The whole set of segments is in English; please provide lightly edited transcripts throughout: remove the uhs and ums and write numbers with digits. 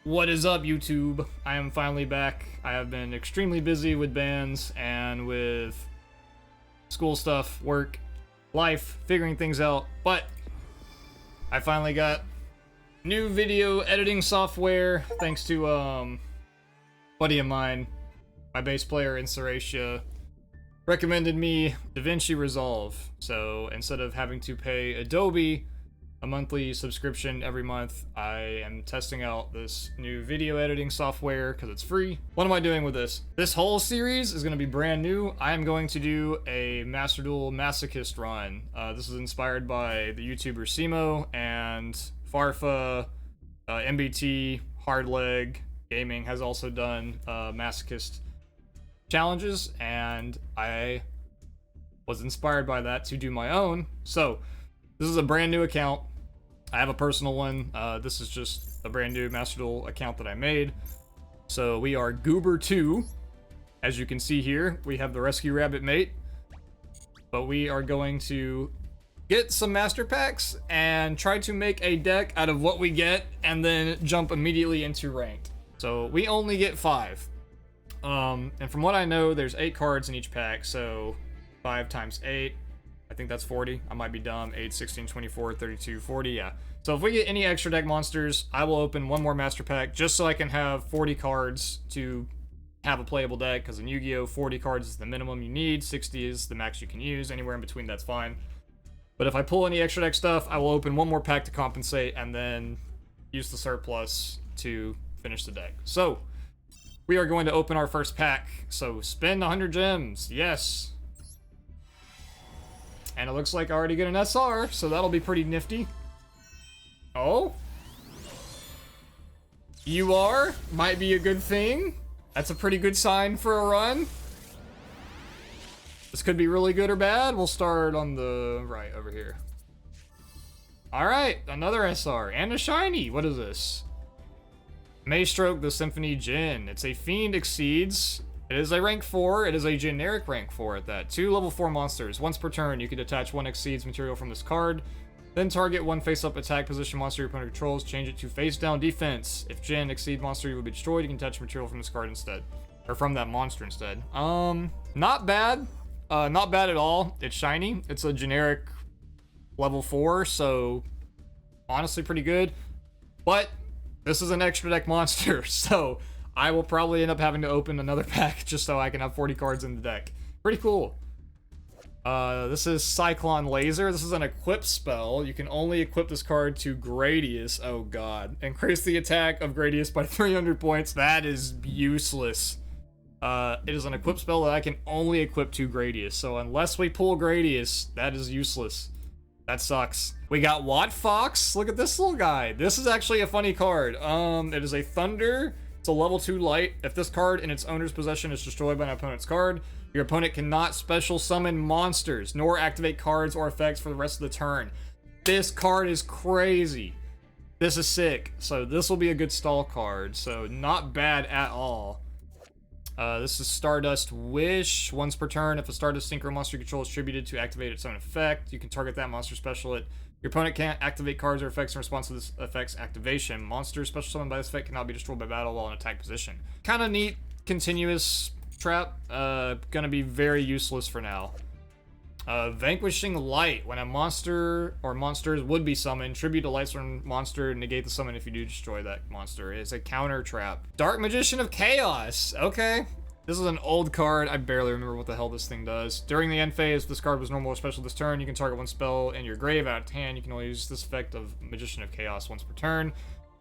What is up, YouTube? I am finally back. I have been extremely busy with bands and with school stuff, work, life, figuring things out, but I finally got new video editing software thanks to buddy of mine, my bass player in Seracia, recommended me DaVinci Resolve. So instead of having to pay Adobe a monthly subscription every month, I am testing out this new video editing software because it's free. What am I doing with this? This whole series is going to be brand new. I am going to do a Master Duel Masochist run. This is inspired by the YouTuber Simo and Farfa, MBT, Hardleg Gaming has also done Masochist challenges, and I was inspired by that to do my own. So this is a brand new account. I have a personal one. This is just a brand new Master Duel account that I made. So we are Goober2. As you can see here, we have the Rescue Rabbit mate. But we are going to get some master packs and try to make a deck out of what we get and then jump immediately into ranked. So we only get 5. And from what I know, there's 8 cards in each pack. So 5 times 8. I think that's 40. I might be dumb. 8, 16, 24, 32, 40, yeah. So if we get any extra deck monsters, I will open one more master pack just so I can have 40 cards to have a playable deck, because in Yu-Gi-Oh! 40 cards is the minimum you need, 60 is the max you can use. Anywhere in between, that's fine. But if I pull any extra deck stuff, I will open one more pack to compensate and then use the surplus to finish the deck. So we are going to open our first pack. So spend 100 gems. Yes. And it looks like I already get an SR, so that'll be pretty nifty. Oh? You are? Might be a good thing. That's a pretty good sign for a run. This could be really good or bad. We'll start on the right over here. Alright, another SR and a shiny. What is this? Maystroke the Symphony Djinn. It's a Fiend Exceeds. It is a rank 4. It is a generic rank 4 at that. 2 level 4 monsters. Once per turn, you can detach 1 Exceeds material from this card. Then target 1 face-up attack position monster your opponent controls. Change it to face-down defense. If Djinn Exceed monster will be destroyed, you can attach material from this card instead. Or from that monster instead. Not bad. Not bad at all. It's shiny. It's a generic level 4, so honestly pretty good. But this is an extra deck monster, so I will probably end up having to open another pack just so I can have 40 cards in the deck. Pretty cool. This is Cyclone Laser. This is an equip spell. You can only equip this card to Gradius. Oh god. Increase the attack of Gradius by 300 points. That is useless. It is an equip spell that I can only equip to Gradius. So unless we pull Gradius, that is useless. That sucks. We got Watt Fox. Look at this little guy. This is actually a funny card. It is a Thunder. It's a level 2 light. If this card in its owner's possession is destroyed by an opponent's card, your opponent cannot special summon monsters, nor activate cards or effects for the rest of the turn. This card is crazy. This is sick. So this will be a good stall card. So not bad at all. This is Stardust Wish. Once per turn, if a Stardust Synchro monster you control is tributed to activate its own effect, you can target that monster special it. Your opponent can't activate cards or effects in response to this effect's activation. Monsters special summoned by this effect cannot be destroyed by battle while in attack position. Kind of neat, continuous trap. Gonna be very useless for now. Vanquishing Light. When a monster or monsters would be summoned, tribute a Lightstorm monster, negate the summon if you do destroy that monster. It's a counter trap. Dark Magician of Chaos. Okay. This is an old card. I barely remember what the hell this thing does. During the end phase, if this card was normal or special this turn, you can target 1 spell in your grave out of hand. You can only use this effect of Magician of Chaos once per turn.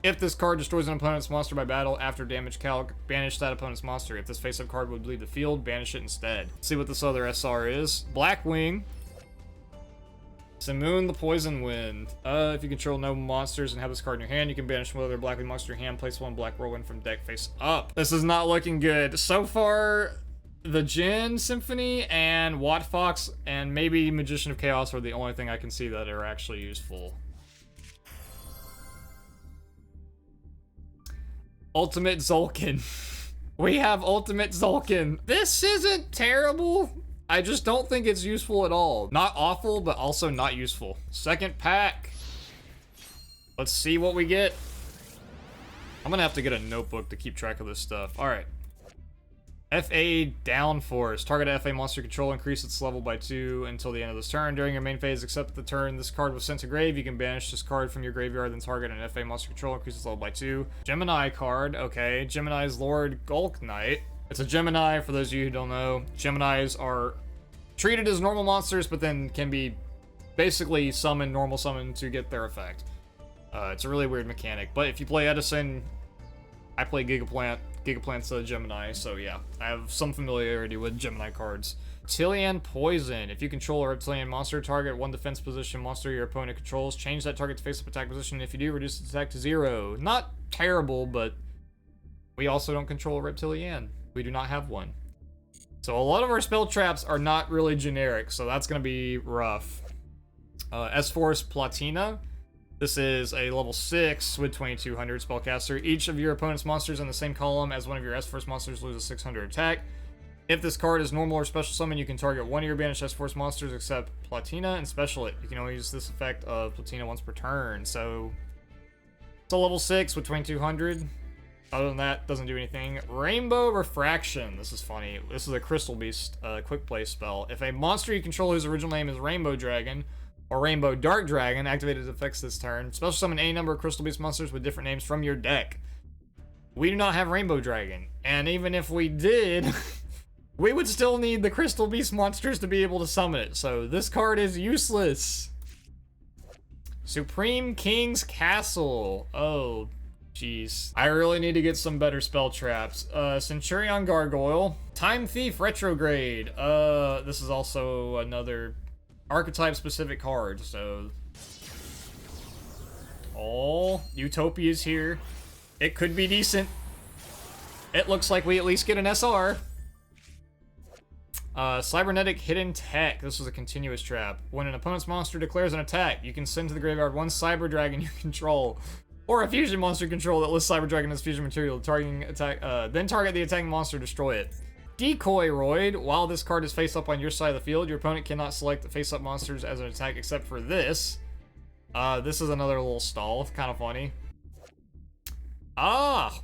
If this card destroys an opponent's monster by battle after damage calc, banish that opponent's monster. If this face-up card would leave the field, banish it instead. Let's see what this other SR is. Blackwing. Simoon the Poison Wind. If you control no monsters and have this card in your hand, you can banish one other Blackwing monster in your hand, place 1 Black Whirlwind from deck face up. This is not looking good. So far, the Djinn Symphony and Watt Fox and maybe Magician of Chaos are the only thing I can see that are actually useful. Ultimate Zulkin. We have Ultimate Zulkin. This isn't terrible. I just don't think it's useful at all. Not awful, but also not useful. Second pack. Let's see what we get. I'm gonna have to get a notebook to keep track of this stuff. Alright. FA Downforce. Target FA monster control, increase its level by 2 until the end of this turn. During your main phase, except the turn this card was sent to grave, you can banish this card from your graveyard, then target an FA monster control, increase its level by 2. Gemini card, okay. Gemini's Lord Gulk Knight. It's a Gemini, for those of you who don't know. Geminis are treated as normal monsters, but then can be basically summoned, normal summon to get their effect. It's a really weird mechanic, but if you play Edison, I play Gigaplant. Gigaplant's a Gemini, so yeah, I have some familiarity with Gemini cards. Reptilian Poison. If you control a reptilian monster, target one defense position monster your opponent controls, change that target's face-up attack position. If you do, reduce its attack to 0. Not terrible, but we also don't control a reptilian. We do not have one. So a lot of our spell traps are not really generic, so that's going to be rough. S-Force Platina. This is a level 6 with 2200 spellcaster. Each of your opponent's monsters in the same column as one of your S-Force monsters loses 600 attack. If this card is normal or special summon, you can target one of your banished S-Force monsters except Platina and special it. You can only use this effect of Platina once per turn. So it's a level 6 with 2200. Other than that, doesn't do anything. Rainbow Refraction. This is funny. This is a Crystal Beast quick play spell. If a monster you control whose original name is Rainbow Dragon or Rainbow Dark Dragon activated effects this turn, special summon any number of Crystal Beast monsters with different names from your deck. We do not have Rainbow Dragon, and even if we did, we would still need the Crystal Beast monsters to be able to summon it, so this card is useless. Supreme King's Castle. Oh, jeez. I really need to get some better spell traps. Centurion Gargoyle. Time Thief Retrograde. This is also another archetype-specific card, so... Oh, Utopia's here. It could be decent. It looks like we at least get an SR. Cybernetic Hidden Tech. This is a continuous trap. When an opponent's monster declares an attack, you can send to the graveyard one Cyber Dragon you control, or a fusion monster control that lists Cyber Dragon as fusion material. Targeting attack, then target the attacking monster, destroy it. Decoy Roid. While this card is face up on your side of the field, your opponent cannot select the face up monsters as an attack except for this. This is another little stall. It's kind of funny. Ah,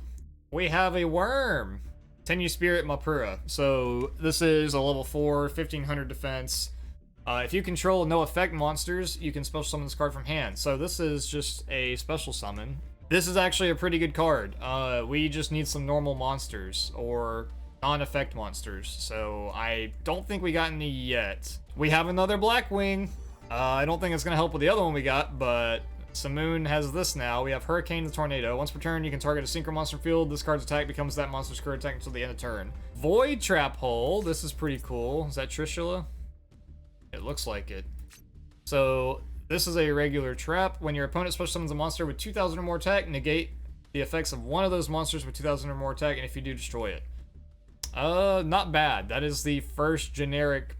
we have a worm. Tenyu Spirit Mapura. So this is a level 4, 1500 defense. If you control no effect monsters, you can special summon this card from hand. So this is just a special summon. This is actually a pretty good card. We just need some normal monsters or non-effect monsters. So I don't think we got any yet. We have another Blackwing. I don't think it's going to help with the other one we got, but Simoon has this now. We have Hurricane the Tornado. Once per turn, you can target a synchro monster field. This card's attack becomes that monster's current attack until the end of turn. Void Trap Hole. This is pretty cool. Is that Trishula? It looks like it. So this is a regular trap. When your opponent special summons a monster with 2000 or more attack, negate the effects of one of those monsters with 2000 or more attack, and if you do, destroy it. Not bad. That is the first generic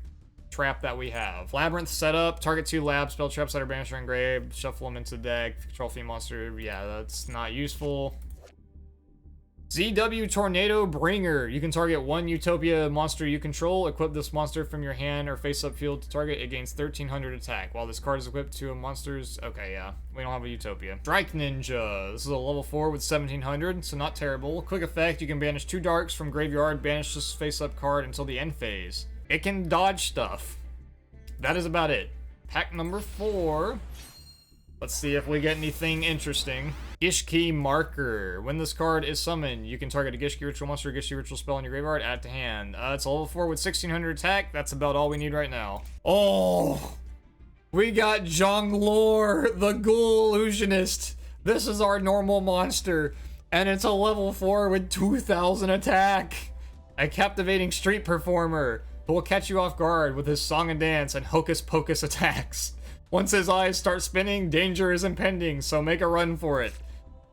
trap that we have. Labyrinth setup. Target 2 lab spell traps that are banished or engraved. Shuffle them into deck. Control fiend monster. Yeah, that's not useful. ZW Tornado Bringer. You can target one Utopia monster you control. Equip this monster from your hand or face-up field to target. It gains 1300 attack. While this card is equipped to a monster's... Okay, yeah. We don't have a Utopia. Strike Ninja. This is a level 4 with 1700, so not terrible. Quick effect. You can banish 2 darks from graveyard. Banish this face-up card until the end phase. It can dodge stuff. That is about it. Pack number 4. Let's see if we get anything interesting. Gishki Marker. When this card is summoned, you can target a Gishki ritual monster or Gishki ritual spell in your graveyard, add it to hand. It's a level 4 with 1600 attack. That's about all we need right now. Oh! We got Jonglor, the Ghoul Illusionist. This is our normal monster, and it's a level 4 with 2000 attack. A captivating street performer who will catch you off guard with his song and dance and hocus pocus attacks. Once his eyes start spinning, danger is impending, so make a run for it.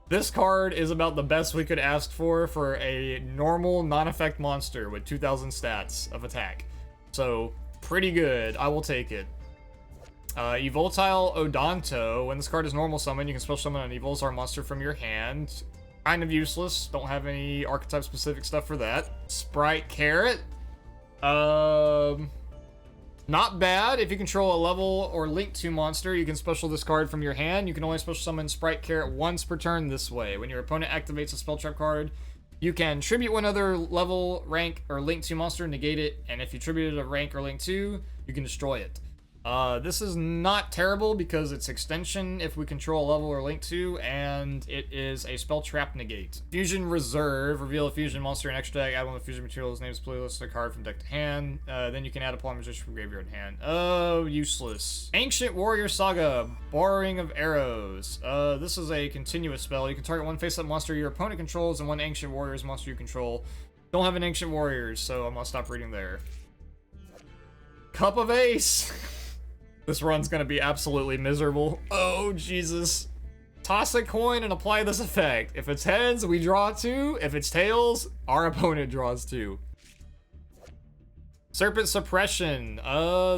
This card is about the best we could ask for a normal non-effect monster with 2000 stats of attack. So, pretty good. I will take it. Evoltile Odonto. When this card is normal summon, you can special summon an Evolzar monster from your hand. Kind of useless. Don't have any archetype-specific stuff for that. Sprite Carrot. Not bad. If you control a level or link 2 monster, you can special this card from your hand. You can only special summon Sprite Carrot once per turn this way. When your opponent activates a spell trap card, you can tribute one other level, rank, or link 2 monster, negate it, and if you tributed a rank or link 2, you can destroy it. This is not terrible because it's extension if we control a level or link 2, and it is a spell trap negate. Fusion Reserve, reveal a fusion monster in extra deck, add one of the fusion materials, name is playlist, a card from deck to hand, then you can add a pawn magician from graveyard to hand. Oh, useless. Ancient Warrior Saga, Borrowing of Arrows. This is a continuous spell. You can target one face-up monster your opponent controls and one Ancient Warriors monster you control. Don't have an Ancient Warriors, so I'm gonna stop reading there. Cup of Ace! This run's gonna be absolutely miserable. Oh, Jesus. Toss a coin and apply this effect. If it's heads, we draw 2. If it's tails, our opponent draws 2. Serpent Suppression.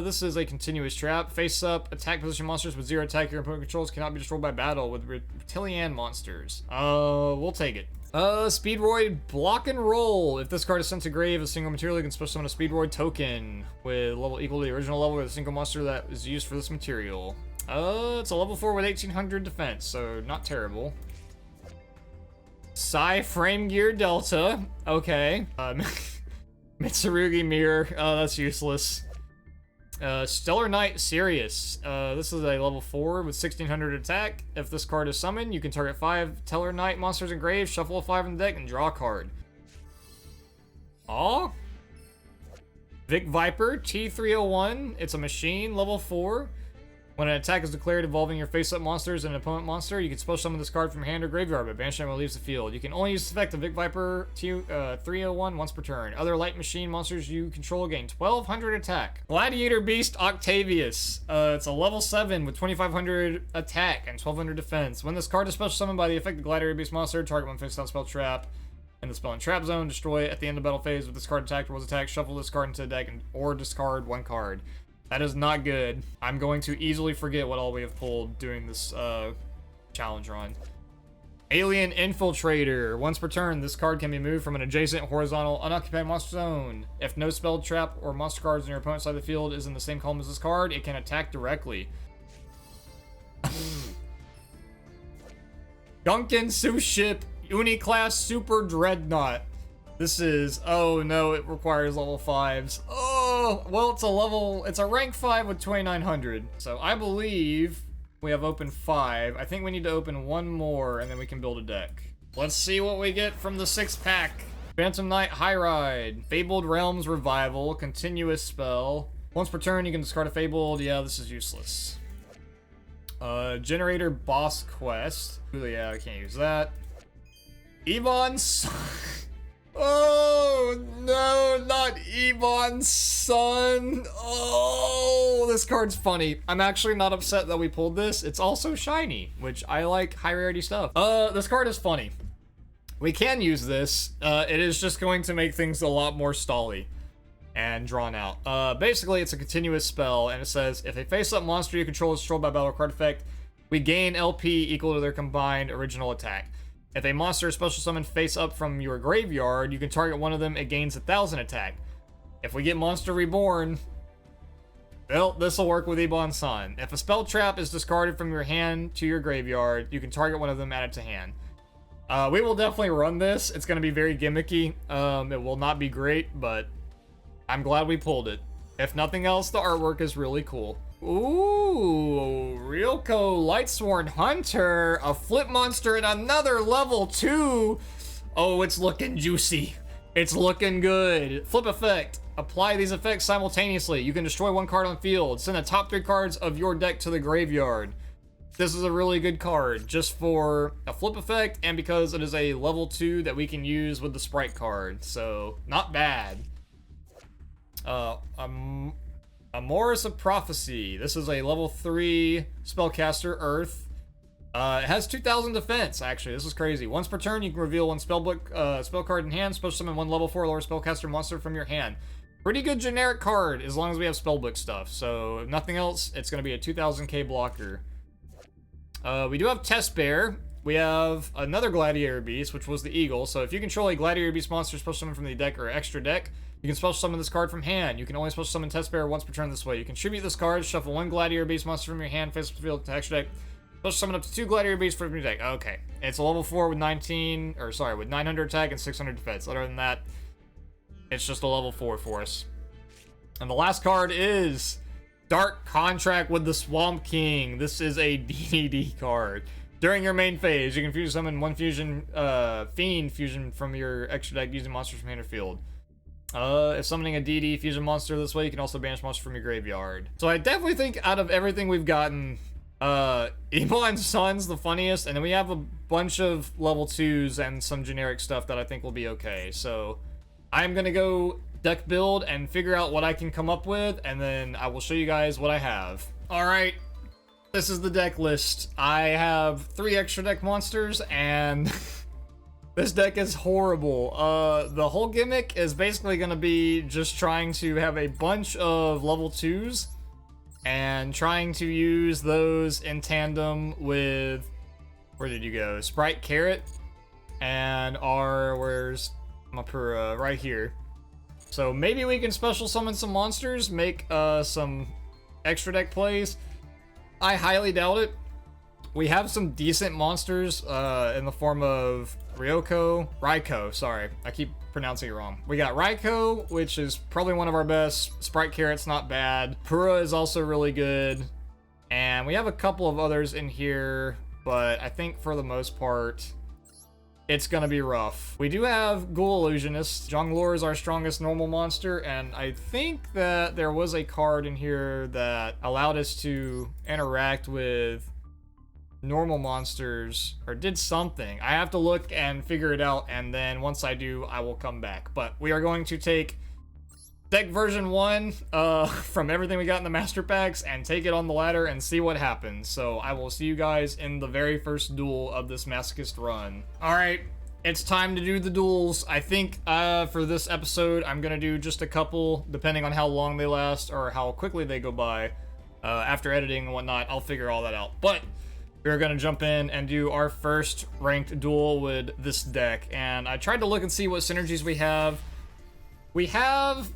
This is a continuous trap. Face up, attack position monsters with 0 attack your opponent controls cannot be destroyed by battle with reptilian monsters. We'll take it. Speedroid Block and Roll. If this card is sent to grave, a single material, you can special summon a Speedroid token with level equal to the original level with a single monster that is used for this material. It's a level 4 with 1800 defense, so not terrible. Psy Frame Gear Delta. Okay. Mitsurugi Mirror. That's useless. Stellar Knight Sirius. This is a level 4 with 1600 attack. If this card is summoned, you can target 5 Stellar Knight monsters in grave, shuffle a 5 in the deck, and draw a card. Aw. Vic Viper T301. It's a machine, level 4. When an attack is declared involving your face-up monsters and an opponent monster, you can special summon this card from your hand or graveyard, but banish it when it leaves the field. You can only use this effect of Vic Viper 301 once per turn. Other light machine monsters you control gain 1200 attack. Gladiator Beast Octavius. It's a level 7 with 2500 attack and 1200 defense. When this card is special summoned by the effect of Gladiator Beast monster, target one face-down spell trap in the spell and trap zone, destroy it at the end of battle phase with this card attacked or was attacked, shuffle this card into the deck or discard 1 card. That is not good. I'm going to easily forget what all we have pulled during this challenge run. Alien Infiltrator. Once per turn, this card can be moved from an adjacent horizontal unoccupied monster zone. If no spell trap or monster cards in your opponent's side of the field is in the same column as this card, it can attack directly. Gunkin Sous Ship Uniclass Super Dreadnought. This is, oh no, it requires level 5s. Oh, well, it's a rank 5 with 2900. So I believe we have opened 5. I think we need to open 1 more and then we can build a deck. Let's see what we get from the 6-pack. Phantom Knight High Ride. Fabled Realms Revival, continuous spell. Once per turn, you can discard a Fabled. Yeah, this is useless. Generator Boss Quest. Ooh, yeah, I can't use that. Evon's... Oh, no, not Ebon's son. Oh, this card's funny. I'm actually not upset that we pulled this. It's also shiny, which I like high rarity stuff. This card is funny. We can use this. It is just going to make things a lot more stally and drawn out. Basically, it's a continuous spell, and it says, if a face-up monster you control is destroyed by battle card effect, we gain LP equal to their combined original attack. If a monster is special summoned face up from your graveyard, you can target one of them, it gains 1000 attack. If we get Monster Reborn, well, this will work with Ebon's Son. If a spell trap is discarded from your hand to your graveyard, you can target one of them, add it to hand. We will definitely run this. It's going to be very gimmicky. It will not be great, but I'm glad we pulled it. If nothing else, the artwork is really cool. Ooh, Ryoko Lightsworn Hunter, a flip monster and another level 2. Oh, it's looking juicy. It's looking good. Flip effect. Apply these effects simultaneously. You can destroy 1 card on field. Send the top 3 cards of your deck to the graveyard. This is a really good card just for a flip effect and because it is a level 2 that we can use with the Sprite card. So, not bad. Amoris of Prophecy. This is a level 3 spellcaster, Earth. It has 2000 defense, actually. This is crazy. Once per turn, you can reveal 1 spell card in hand, special summon 1 level 4 lower spellcaster monster from your hand. Pretty good generic card, as long as we have spellbook stuff. So, if nothing else, it's going to be a 2000k blocker. We do have Test Bear, we have another Gladiator Beast, which was the Eagle. So if you control a Gladiator Beast monster special summon from the deck or extra deck, you can special summon this card from hand. You can only special summon Test Bearer once per turn this way. You can tribute this card, shuffle one Gladiator Beast monster from your hand, face up the field to extra deck. Special summon up to 2 Gladiator Beasts from your deck. Okay. It's a level 4 with 900 attack and 600 defense. Other than that, it's just a level 4 for us. And the last card is Dark Contract with the Swamp King. This is a DDD card. During your main phase, you can fusion summon one Fiend fusion from your extra deck using monsters from hand or field. If summoning a DD fusion monster this way, you can also banish monsters from your graveyard. So I definitely think out of everything we've gotten, Emon's Son's the funniest, and then we have a bunch of level 2s and some generic stuff that I think will be okay. So I'm gonna go deck build and figure out what I can come up with, and then I will show you guys what I have. Alright, this is the deck list. I have 3 extra deck monsters, and this deck is horrible. The whole gimmick is basically gonna be just trying to have a bunch of level 2s and trying to use those in tandem with, where did you go? Sprite Carrot and where's Mapura? Right here. So maybe we can special summon some monsters, make some extra deck plays. I highly doubt it. We have some decent monsters in the form of Raikou, sorry. I keep pronouncing it wrong. We got Raikou, which is probably one of our best. Sprite Carrot's not bad. Pura is also really good. And we have a couple of others in here, but I think for the most part, it's gonna be rough. We do have Ghoul Illusionist. Jongleur is our strongest normal monster, and I think that there was a card in here that allowed us to interact with normal monsters, or did something. I have to look and figure it out, and then once I do, I will come back. But we are going to take deck version 1 from everything we got in the master packs and take it on the ladder and see what happens. So I will see you guys in the very first duel of this Masochist run. Alright, it's time to do the duels. I think for this episode, I'm gonna do just a couple, depending on how long they last or how quickly they go by. After editing and whatnot, I'll figure all that out. But we're gonna jump in and do our first ranked duel with this deck. And I tried to look and see what synergies we have. We have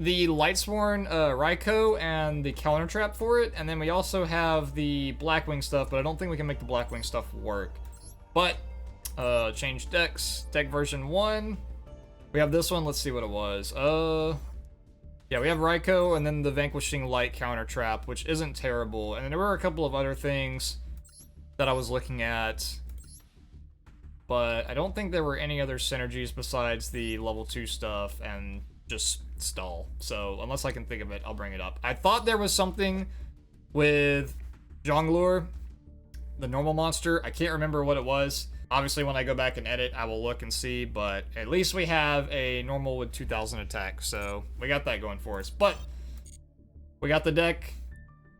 the Lightsworn Raikou and the counter trap for it, and then we also have the Blackwing stuff, but I don't think we can make the Blackwing stuff work. But change decks. Deck version 1. We have this one. Let's see what it was. Yeah, we have Raikou and then the Vanquishing Light counter trap, which isn't terrible. And then there were a couple of other things that I was looking at, but I don't think there were any other synergies besides the level 2 stuff and just stall. So unless I can think of it, I'll bring it up. I thought there was something with Jongleur, the normal monster. I can't remember what it was. Obviously, when I go back and edit, I will look and see, but at least we have a normal with 2000 attack, so we got that going for us. But we got the deck.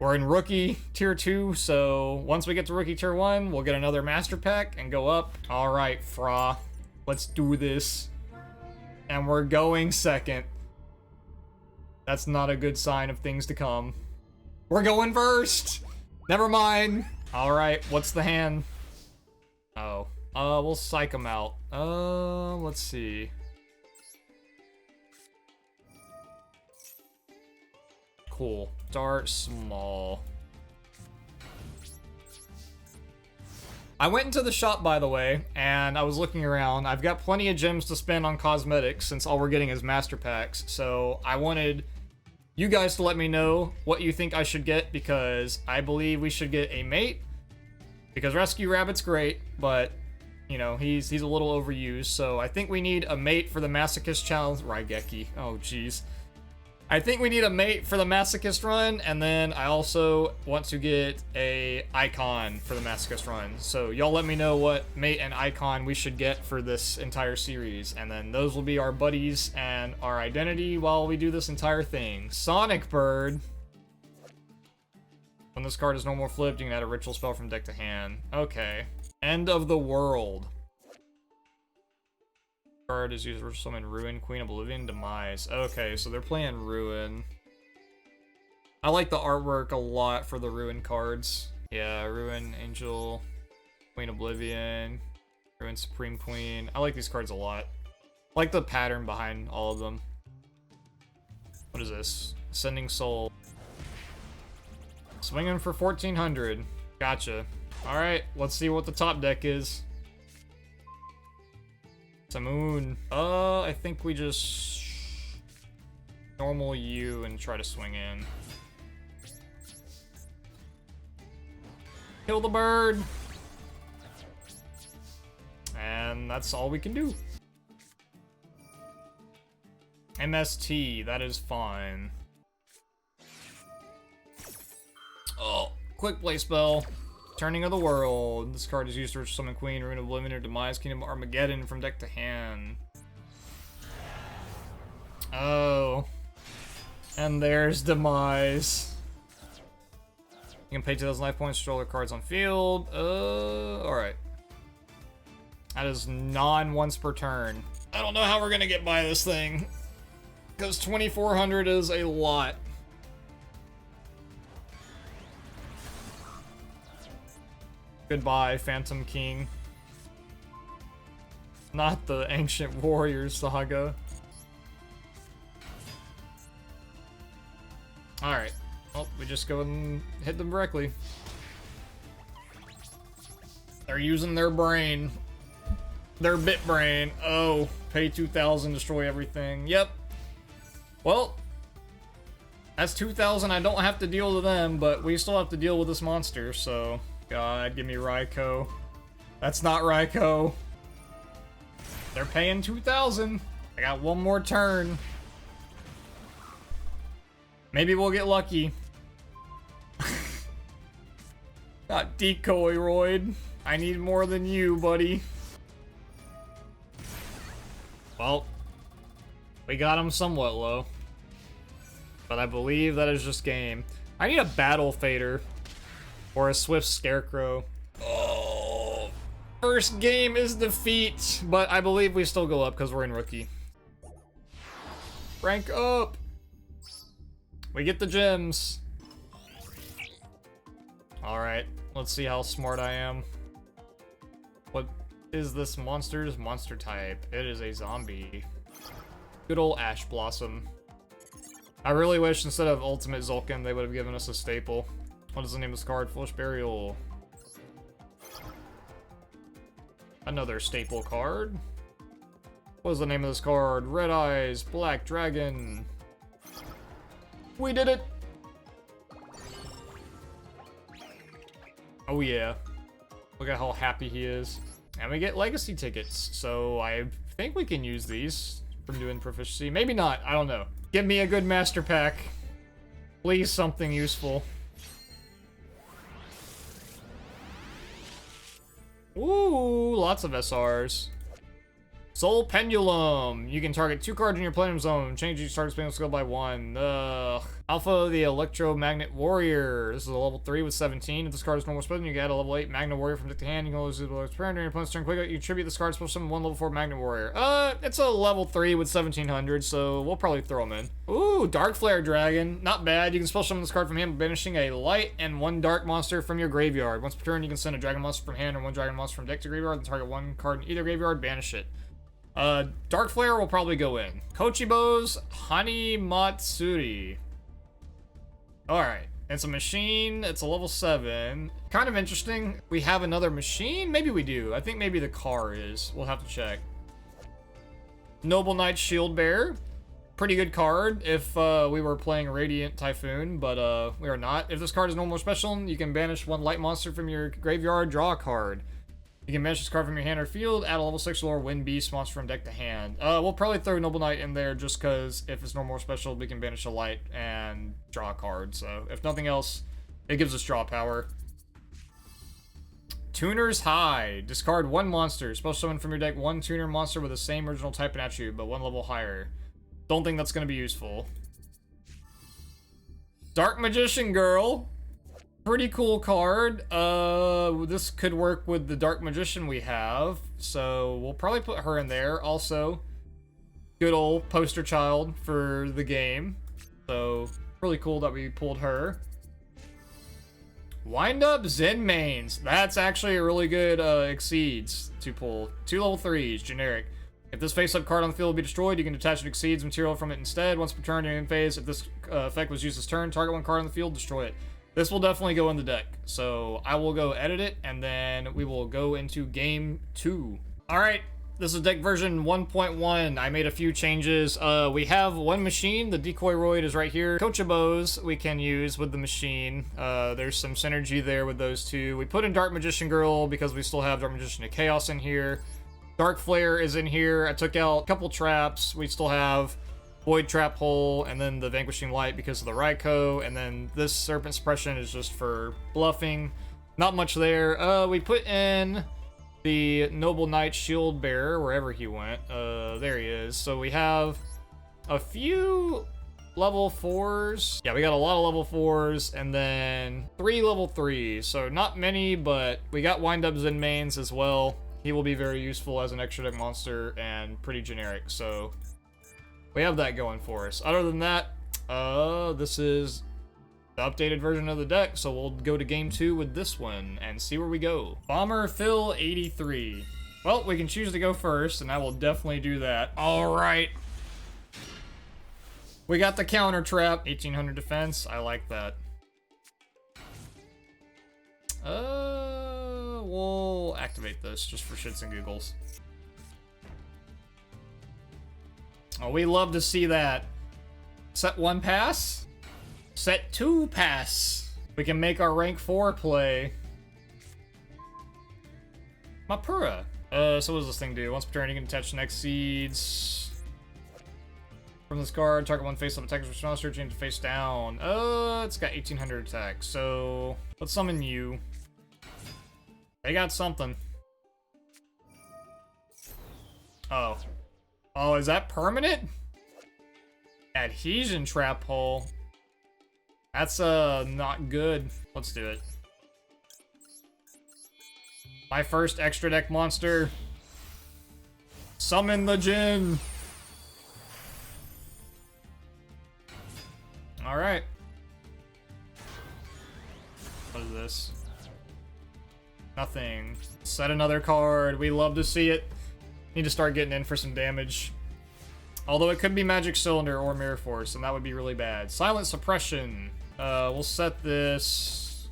We're in Rookie Tier 2, so once we get to Rookie Tier 1, we'll get another Master Pack and go up. Alright, Fra. Let's do this. And we're going second. That's not a good sign of things to come. We're going first! Never mind. Alright, what's the hand? Oh. We'll psych him out. Let's see. Cool. Start small. I went into the shop, by the way, and I was looking around. I've got plenty of gems to spend on cosmetics since all we're getting is master packs, so I wanted you guys to let me know what you think I should get, because I believe we should get a mate, because Rescue Rabbit's great, but you know, he's a little overused, so I think we need a mate for the Masochist challenge. Raigeki. Oh, jeez. I think we need a mate for the Masochist run, and then I also want to get a icon for the Masochist run. So y'all let me know what mate and icon we should get for this entire series, and then those will be our buddies and our identity while we do this entire thing. Sonic Bird. When this card is no more flipped, you can add a ritual spell from deck to hand. Okay. End of the World. Card is used for summon Ruin, Queen of Oblivion, Demise. Okay, so they're playing Ruin. I like the artwork a lot for the Ruin cards. Yeah, Ruin, Angel. Queen Oblivion, Ruin Supreme Queen. I like these cards a lot. I like the pattern behind all of them. What is this? Ascending Soul. Swinging for 1400. Gotcha. Alright, let's see what the top deck is. Samoon. I think we just normal you and try to swing in. Kill the bird. And that's all we can do. MST, that is fine. Oh, quick play spell. Turning of the World. This card is used to summon Queen, Ruin of Oblivion, or Demise, Kingdom of Armageddon from deck to hand. Oh. And there's Demise. You can pay 2,000 life points to draw the cards on field. Alright. That is non-once per turn. I don't know how we're gonna get by this thing. Because 2,400 is a lot. Goodbye, Phantom King. Not the Ancient Warriors saga. Alright. Well, we just go and hit them directly. They're using their brain. Their bit brain. Oh, pay 2,000, destroy everything. Yep. Well, that's 2,000 I don't have to deal to them, but we still have to deal with this monster, so... God, give me Raikou. That's not Raikou. They're paying 2,000. I got one more turn. Maybe we'll get lucky. Not Decoy Roid. I need more than you, buddy. Well, we got him somewhat low. But I believe that is just game. I need a Battle Fader. Or a Swift Scarecrow. Oh, first game is defeat, but I believe we still go up because we're in rookie. Rank up. We get the gems. All right, let's see how smart I am. What is this monster's monster type? It is a zombie. Good old Ash Blossom. I really wish instead of Ultimate Zulkin, they would have given us a staple. What is the name of this card? Foolish Burial. Another staple card. What is the name of this card? Red Eyes, Black Dragon. We did it! Oh yeah. Look at how happy he is. And we get legacy tickets, so I think we can use these from doing proficiency. Maybe not, I don't know. Give me a good master pack. Please, something useful. Ooh, lots of SRs. Soul Pendulum. You can target 2 cards in your Platinum Zone. Change each target's Platinum skill by 1. Ugh. Alpha, the Electromagnet Warrior. This is a level 3 with 17. If this card is normal spelling, you can add a level 8 Magnet Warrior from deck to hand. You can always use the parent during your opponent's turn. Quick, you tribute this card, special summon 1 level 4 Magnet Warrior. It's a level 3 with 1700, so we'll probably throw him in. Ooh, Dark Flare Dragon. Not bad. You can special summon this card from hand by banishing a light and 1 dark monster from your graveyard. Once per turn, you can send a dragon monster from hand or 1 dragon monster from deck to graveyard and target 1 card in either graveyard, banish it. Dark Flare will probably go in. Kochibo's Hani Matsuri. Alright, it's a machine, it's a level 7. Kind of interesting. We have another machine? Maybe we do. I think maybe the car is. We'll have to check. Noble Knight Shield Bearer. Pretty good card if we were playing Radiant Typhoon, but we are not. If this card is normal or special, you can banish 1 light monster from your graveyard, draw a card. You can banish this card from your hand or field, add a level 6 or Wind Beast monster from deck to hand. We'll probably throw Noble Knight in there just because if it's normal or special, we can banish a light and draw a card. So if nothing else, it gives us draw power. Tuner's High. Discard 1 monster. Special summon from your deck 1 tuner monster with the same original type and attribute, but 1 level higher. Don't think that's going to be useful. Dark Magician Girl. Pretty cool card. This could work with the Dark Magician we have, so we'll probably put her in there. Also, good old poster child for the game, so really cool that we pulled her. Wind up Zen mains. That's actually a really good exceeds to pull. 2 level 3s, generic. If this face-up card on the field will be destroyed, you can detach an exceeds material from it instead. Once per turn in phase, if this effect was used this turn, target one card on the field, destroy it. This will definitely go in the deck. So I will go edit it, and then we will go into game 2. Alright, this is deck version 1.1. I made a few changes. We have one machine. The Decoy Roid is right here. Coachabos we can use with the machine. There's some synergy there with those two. We put in Dark Magician Girl because we still have Dark Magician of Chaos in here. Dark Flare is in here. I took out a couple traps. We still have Void Trap Hole, and then the Vanquishing Light because of the Raikou, and then this Serpent Suppression is just for bluffing. Not much there. We put in the Noble Knight Shield Bearer, wherever he went. There he is. So we have a few level 4s. Yeah, we got a lot of level 4s, and then 3 level 3s. So not many, but we got Wind Up Zen mains as well. He will be very useful as an extra deck monster and pretty generic, so we have that going for us. Other than that, this is the updated version of the deck, so we'll go to game 2 with this one and see where we go. Bomber Phil 83. Well, we can choose to go first, and I will definitely do that. All right. We got the counter trap, 1800 defense. I like that. We'll activate this just for shits and giggles. Oh, we love to see that. Set 1 pass. Set 2 pass. We can make our rank 4 play. Mapura. So what does this thing do? Once per turn, you can attach next seeds. From this card, target one face-up attack with monster, change to face down. It's got 1800 attack, so let's summon you. They got something. Oh. Oh, is that permanent? Adhesion Trap Hole. That's, not good. Let's do it. My first extra deck monster. Summon the Djinn. Alright. What is this? Nothing. Set another card. We love to see it. Need to start getting in for some damage. Although it could be Magic Cylinder or Mirror Force, and that would be really bad. Silent Suppression. We'll set this.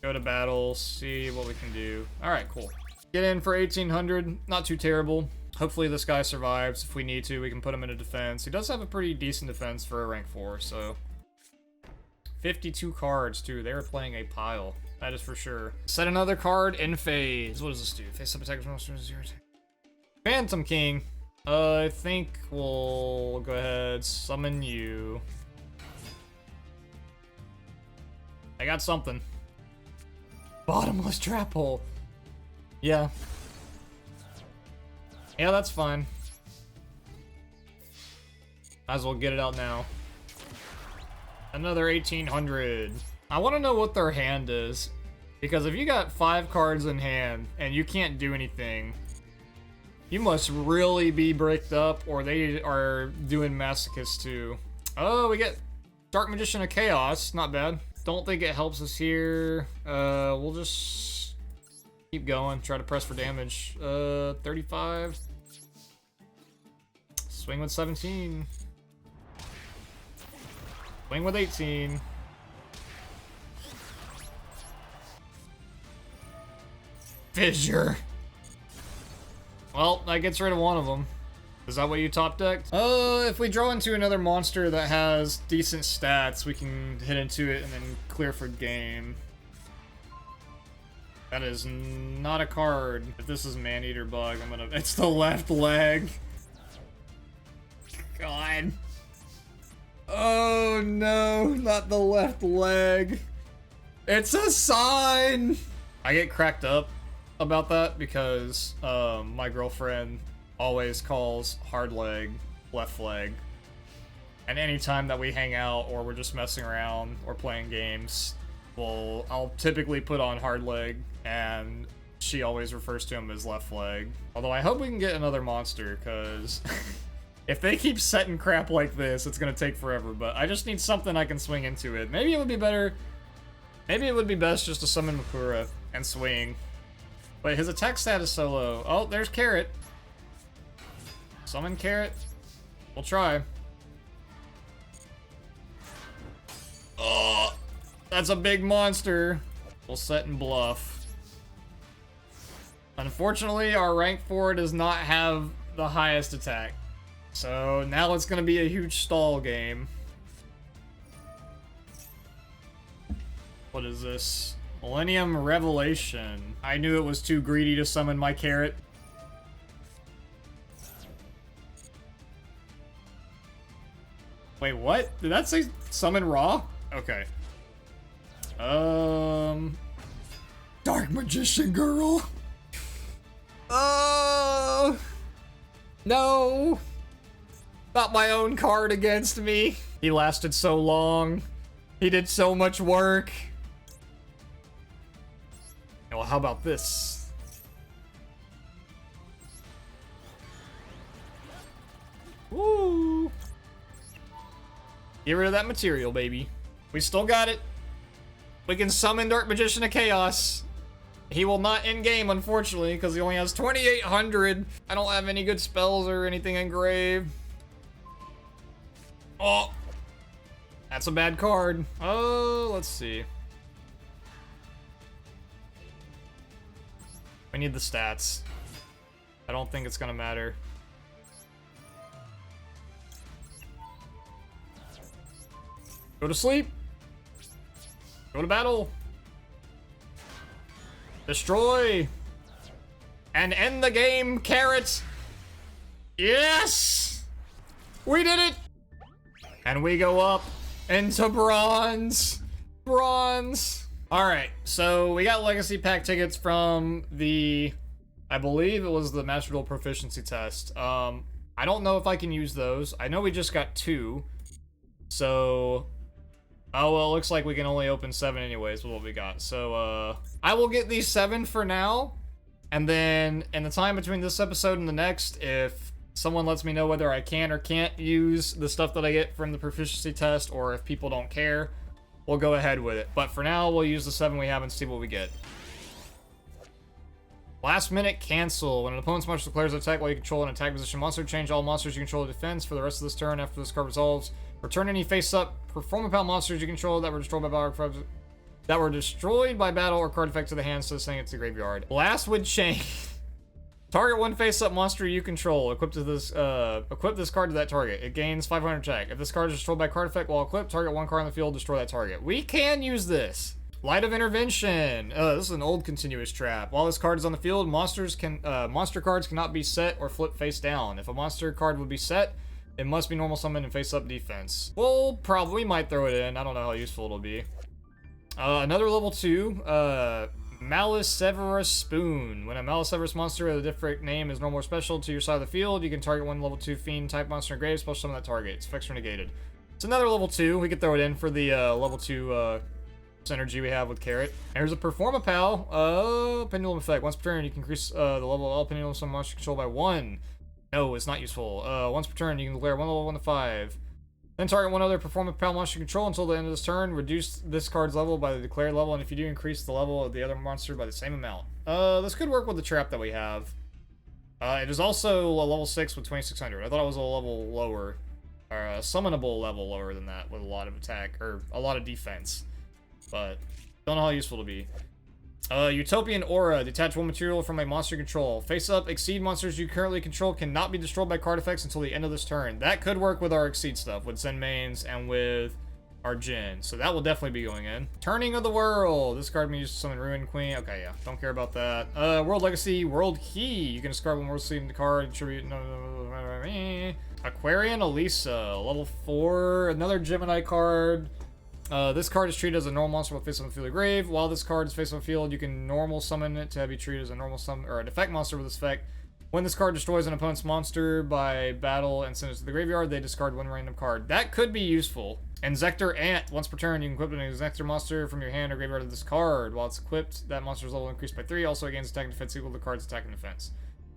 Go to battle. See what we can do. Alright, cool. Get in for 1800. Not too terrible. Hopefully this guy survives. If we need to, we can put him in a defense. He does have a pretty decent defense for a rank 4, so... 52 cards, too. They were playing a pile. That is for sure. Set another card in phase. What does this do? Face up attack monster 0 attack. Phantom King. I think we'll go ahead, summon you. I got something. Bottomless Trap Hole. Yeah. Yeah, that's fine. Might as well get it out now. Another 1800. I want to know what their hand is. Because if you got 5 cards in hand and you can't do anything, you must really be bricked up, or they are doing Masochist too. Oh, we get Dark Magician of Chaos. Not bad. Don't think it helps us here. We'll just keep going. Try to press for damage. 35. Swing with 17. Swing with 18. Fissure. Well, that gets rid of one of them. Is that what you top decked? If we draw into another monster that has decent stats, we can hit into it and then clear for game. That is not a card. If this is Man-Eater Bug, I'm gonna... It's the left leg. God. Oh no, not the left leg. It's a sign! I get cracked up about that because my girlfriend always calls hard leg left leg, and anytime that we hang out or we're just messing around or playing games, I'll typically put on hard leg, and she always refers to him as left leg. Although I hope we can get another monster, because if they keep setting crap like this, it's gonna take forever. But I just need something I can swing into it. Maybe it would be better Maybe it would be best just to summon Makura and swing. Wait, his attack stat is so low. Oh, there's Carrot. Summon Carrot. We'll try. Oh, that's a big monster. We'll set and bluff. Unfortunately, our rank 4 does not have the highest attack. So now it's gonna be a huge stall game. What is this? Millennium Revelation. I knew it was too greedy to summon my Carrot. Wait, what? Did that say summon Raw? Okay. Dark Magician Girl. No. Not my own card against me. He lasted so long. He did so much work. Well, how about this? Woo! Get rid of that material, baby. We still got it. We can summon Dark Magician of Chaos. He will not end game, unfortunately, because he only has 2,800. I don't have any good spells or anything engraved. Oh! That's a bad card. Oh, let's see. We need the stats. I don't think it's gonna matter. Go to sleep. Go to battle. Destroy. And end the game, Carrot. Yes! We did it! And we go up into bronze. Bronze. Alright, so we got legacy pack tickets from the, I believe it was the Master Duel Proficiency Test. I don't know if I can use those. I know we just got 2. So, oh well, it looks like we can only open 7 anyways with what we got. So, I will get these 7 for now. And then, in the time between this episode and the next, if someone lets me know whether I can or can't use the stuff that I get from the Proficiency Test, or if people don't care, we'll go ahead with it. But for now, we'll use the 7 we have and see what we get. Last minute cancel. When an opponent's monster declares an attack while you control an attack position monster, change all monsters you control to defense for the rest of this turn after this card resolves. Return any face-up performapal monsters you control that were destroyed by battle or card effect to the hand, so sending it to the graveyard. Blast with Chain. Target one face-up monster you control. Equip this card to that target. It gains 500 attack. If this card is destroyed by card effect while equipped, target one card on the field, destroy that target. We can use this. Light of Intervention. This is an old continuous trap. While this card is on the field, monster cards cannot be set or flipped face down. If a monster card would be set, it must be normal summon and face up defense. We'll probably might throw it in. I don't know how useful it'll be. Another level 2, Maleseverus Spoon. When a Maleseverus monster with a different name is normal or special to your side of the field, you can target one level 2 fiend type monster in grave, special summon that target. It's fixed or negated. It's another level 2. We could throw it in for the level 2 synergy we have with Carrot. There's a Performapal. Pendulum effect. Once per turn, you can increase the level of all pendulum summon monster controlled by 1. No, it's not useful. Once per turn, you can declare one level 1 to 5. Then target one other Performapal monster control until the end of this turn. Reduce this card's level by the declared level, and if you do, increase the level of the other monster by the same amount. This could work with the trap that we have. It is also a level 6 with 2,600. I thought it was a level lower, or a summonable level lower than that with a lot of attack, or a lot of defense. But don't know how useful it'll be. Utopian Aura. Detach one material from a monster control. Face up, exceed monsters you currently control cannot be destroyed by card effects until the end of this turn. That could work with our exceed stuff, with Zen Mains and with our Jin. So that will definitely be going in. Turning of the World. This card can be used to summon Ruin Queen. Okay, yeah. Don't care about that. World Legacy, World Key. You can discard one World Legacy in the card. Attribute. Aquarian Elisa. Level 4. Another Gemini card. This card is treated as a normal monster with face on the field of grave. While this card is face on the field, you can normal summon it to be treated as a normal summon or an effect monster with this effect. When this card destroys an opponent's monster by battle and sends it to the graveyard, they discard one random card. That could be useful. Inzektor Ant. Once per turn, you can equip an Inzektor monster from your hand or graveyard of this card. While it's equipped, that monster's level increased by 3. Also, it gains attack and defense equal to the card's attack and defense.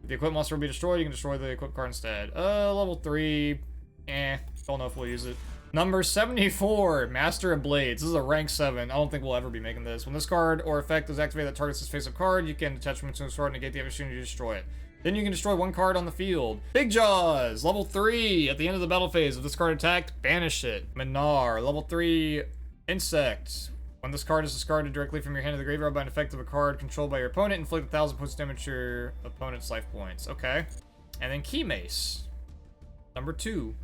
If the equipped monster will be destroyed, you can destroy the equipped card instead. Level 3. Don't know if we'll use it. Number 74, Master of Blades. This is a rank 7. I don't think we'll ever be making this. When this card or effect is activated that targets this face-up card, you can attach them to a sword and negate the opportunity to destroy it. Then you can destroy one card on the field. Big Jaws, level 3. At the end of the battle phase, if this card attacked, banish it. Minar, level 3, Insect. When this card is discarded directly from your hand to the graveyard by an effect of a card controlled by your opponent, inflict 1,000 points of damage to your opponent's life points. Okay. And then Key Mace. Number 2.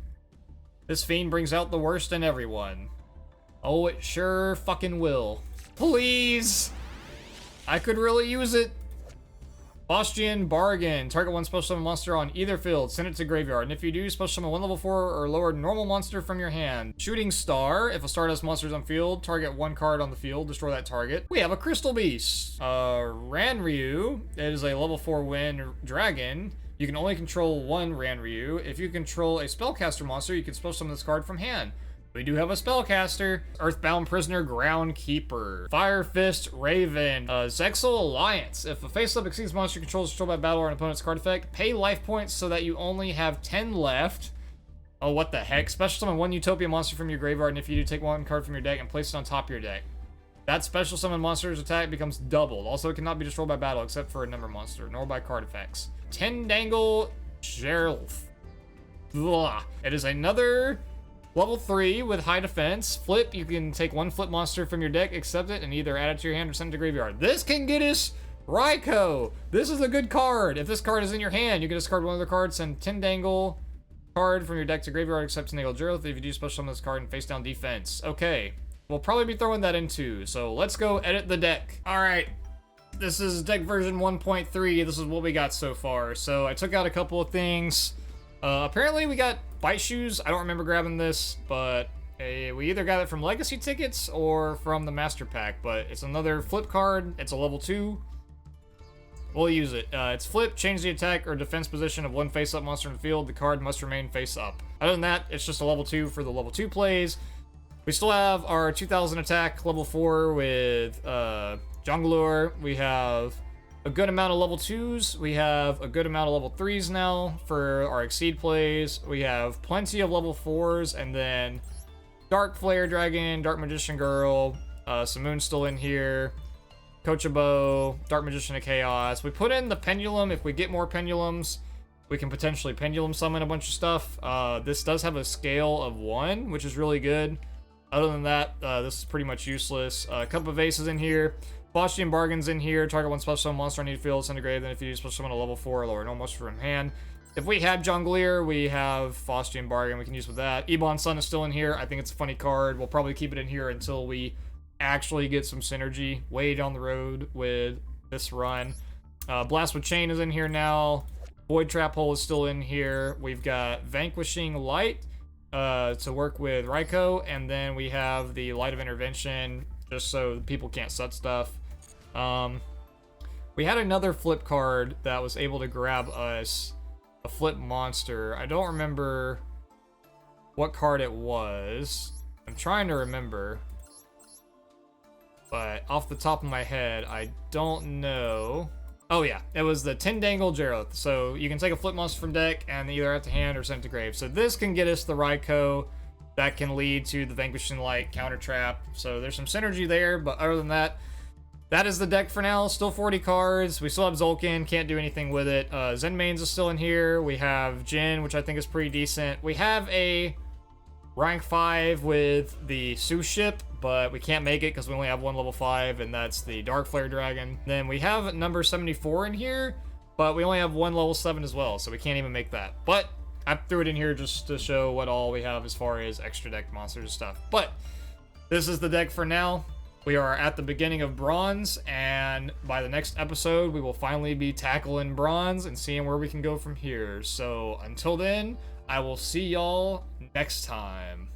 This fiend brings out the worst in everyone. Oh, it sure fucking will. Please! I could really use it. Faustian Bargain. Target one special summon monster on either field. Send it to graveyard. And if you do, special summon one level 4 or lower normal monster from your hand. Shooting Star. If a Stardust monster is on field, target one card on the field. Destroy that target. We have a Crystal Beast. Ranryu. It is a level 4 wind dragon. You can only control one Ranryu. If you control a spellcaster monster, you can special summon this card from hand. We do have a spellcaster. Earthbound Prisoner Groundkeeper. Fire Fist Raven. Zexal Alliance. If a face-up exceeds monster control is destroyed by battle or an opponent's card effect, pay life points so that you only have 10 left. Oh, what the heck? Special summon one Utopia monster from your graveyard, and if you do, take one card from your deck and place it on top of your deck. That special summon monster's attack becomes doubled. Also, it cannot be destroyed by battle except for a number monster, nor by card effects. Tendangle Geralf. It is another level 3 with high defense. Flip, you can take one flip monster from your deck, accept it, and either add it to your hand or send it to graveyard. This can get us Raikou. This is a good card. If this card is in your hand, you can discard one of the cards, send Tendangle card from your deck to graveyard, except Tendangle Geralf. If you do, special summon this card and face down defense. Okay, we'll probably be throwing that in too, so let's go edit the deck. Alright, this is deck version 1.3. This is what we got so far. So I took out a couple of things. Apparently we got Bite Shoes. I don't remember grabbing this, but we either got it from Legacy tickets or from the Master Pack, but it's another flip card. It's a level 2. We'll use it. It's flip, change the attack or defense position of one face-up monster in the field. The card must remain face-up. Other than that, it's just a level 2 for the level 2 plays. We still have our 2000 attack, level 4 with Jongleur. We have a good amount of level 2s. We have a good amount of level 3s now for our Exceed plays. We have plenty of level 4s, and then Dark Flare Dragon, Dark Magician Girl, Simoon's still in here, Kochabo, Dark Magician of Chaos. We put in the Pendulum. If we get more Pendulums, we can potentially Pendulum summon a bunch of stuff. This does have a scale of 1, which is really good. Other than that, this is pretty much useless. A couple of Aces in here. Faustian Bargain's in here. Target one special summon monster on need field, send to grave. Then if you use special summon a level 4 or lower normal monster from hand. If we had Jongleur, we have Faustian Bargain. We can use with that. Ebon Sun is still in here. I think it's a funny card. We'll probably keep it in here until we actually get some synergy way down the road with this run. Blast with Chain is in here now. Void Trap Hole is still in here. We've got Vanquishing Light to work with Raikou. And then we have the Light of Intervention, just so people can't set stuff. We had another flip card that was able to grab us a flip monster. I don't remember what card it was. I'm trying to remember, but off the top of my head, I don't know. Oh yeah, it was the Tendangle Geralf. So you can take a flip monster from deck and either add to hand or send it to grave. So this can get us the Raikou. That can lead to the Vanquishing Light counter trap. So there's some synergy there, but other than that, that is the deck for now. Still 40 cards. We still have Zolkin. Can't do anything with it. Zenmaines is still in here. We have Jin, which I think is pretty decent. We have a rank 5 with the Sue ship, but we can't make it because we only have one level 5, and that's the Dark Flare Dragon. Then we have number 74 in here, but we only have one level 7 as well, so we can't even make that. But I threw it in here just to show what all we have as far as extra deck monsters and stuff. But this is the deck for now. We are at the beginning of Bronze, and by the next episode, we will finally be tackling Bronze and seeing where we can go from here. So until then, I will see y'all next time.